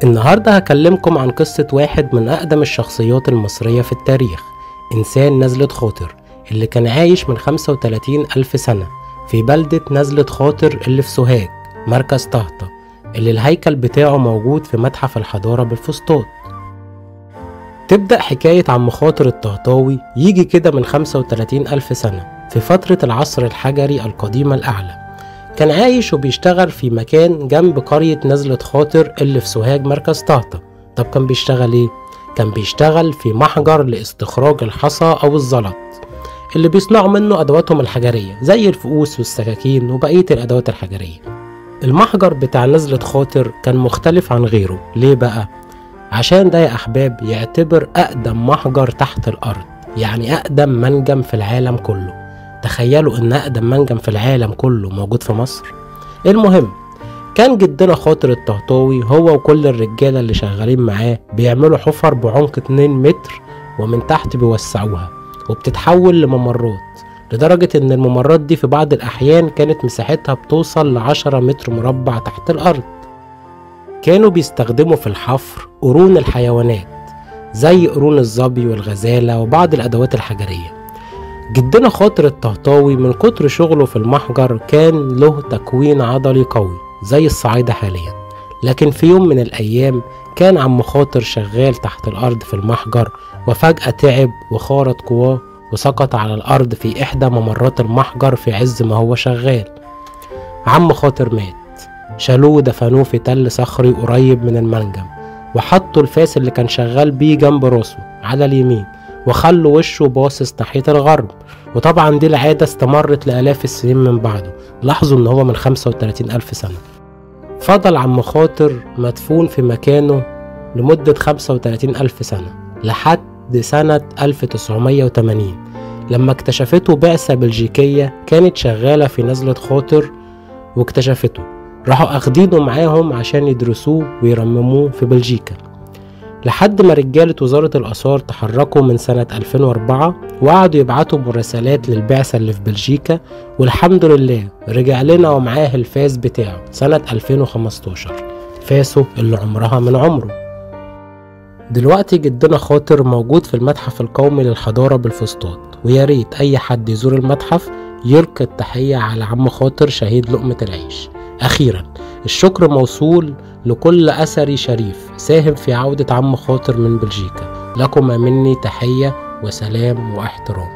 النهاردة هكلمكم عن قصة واحد من أقدم الشخصيات المصرية في التاريخ، إنسان نزلة خاطر اللي كان عايش من 35 ألف سنة في بلدة نزلة خاطر اللي في سوهاج مركز طهطا، اللي الهيكل بتاعه موجود في متحف الحضارة بالفسطاط. تبدأ حكاية عم خاطر الطهطاوي يجي كده من 35 ألف سنة في فترة العصر الحجري القديمة الأعلى. كان عايش وبيشتغل في مكان جنب قرية نزلة خاطر اللي في سوهاج مركز طهطا. طب كان بيشتغل ايه؟ كان بيشتغل في محجر لاستخراج الحصى أو الزلط اللي بيصنعوا منه أدواتهم الحجرية زي الفؤوس والسكاكين وبقية الأدوات الحجرية. المحجر بتاع نزلة خاطر كان مختلف عن غيره. ليه بقى؟ عشان ده يا أحباب يعتبر أقدم محجر تحت الأرض، يعني أقدم منجم في العالم كله. تخيلوا ان اقدم منجم في العالم كله موجود في مصر. المهم، كان جدنا خاطر الطهطاوي هو وكل الرجاله اللي شغالين معاه بيعملوا حفر بعمق 2 متر ومن تحت بيوسعوها وبتتحول لممرات، لدرجه ان الممرات دي في بعض الاحيان كانت مساحتها بتوصل ل10 متر مربع تحت الارض. كانوا بيستخدموا في الحفر قرون الحيوانات زي قرون الظبي والغزاله وبعض الادوات الحجريه. جدنا خاطر الطهطاوي من كتر شغله في المحجر كان له تكوين عضلي قوي زي الصعايدة حاليا. لكن في يوم من الأيام كان عم خاطر شغال تحت الأرض في المحجر، وفجأة تعب وخارت قواه وسقط على الأرض في إحدى ممرات المحجر في عز ما هو شغال. عم خاطر مات، شالوه ودفنوه في تل صخري قريب من المنجم، وحطوا الفاس اللي كان شغال بيه جنب راسه على اليمين وخلوا وشه باصص ناحية الغرب. وطبعا دي العادة استمرت لآلاف السنين من بعده. لاحظوا ان هو من 35 ألف سنة. فضل عم خاطر مدفون في مكانه لمدة 35 ألف سنة لحد سنة 1980 لما اكتشفته بعثة بلجيكية كانت شغالة في نزلة خاطر واكتشفته. راحوا اخدينه معاهم عشان يدرسوه ويرمموه في بلجيكا، لحد ما رجالة وزارة الآثار تحركوا من سنة 2004 وقعدوا يبعتوا مراسلات للبعثة اللي في بلجيكا، والحمد لله رجع لنا ومعاه الفاس بتاعه سنة 2015، فاسه اللي عمرها من عمره. دلوقتي جدنا خاطر موجود في المتحف القومي للحضارة بالفسطاط، ويا ريت أي حد يزور المتحف يلقي التحية على عم خاطر شهيد لقمة العيش. أخيرا الشكر موصول لكل أثري شريف ساهم في عودة عم خاطر من بلجيكا. لكم مني تحية وسلام واحترام.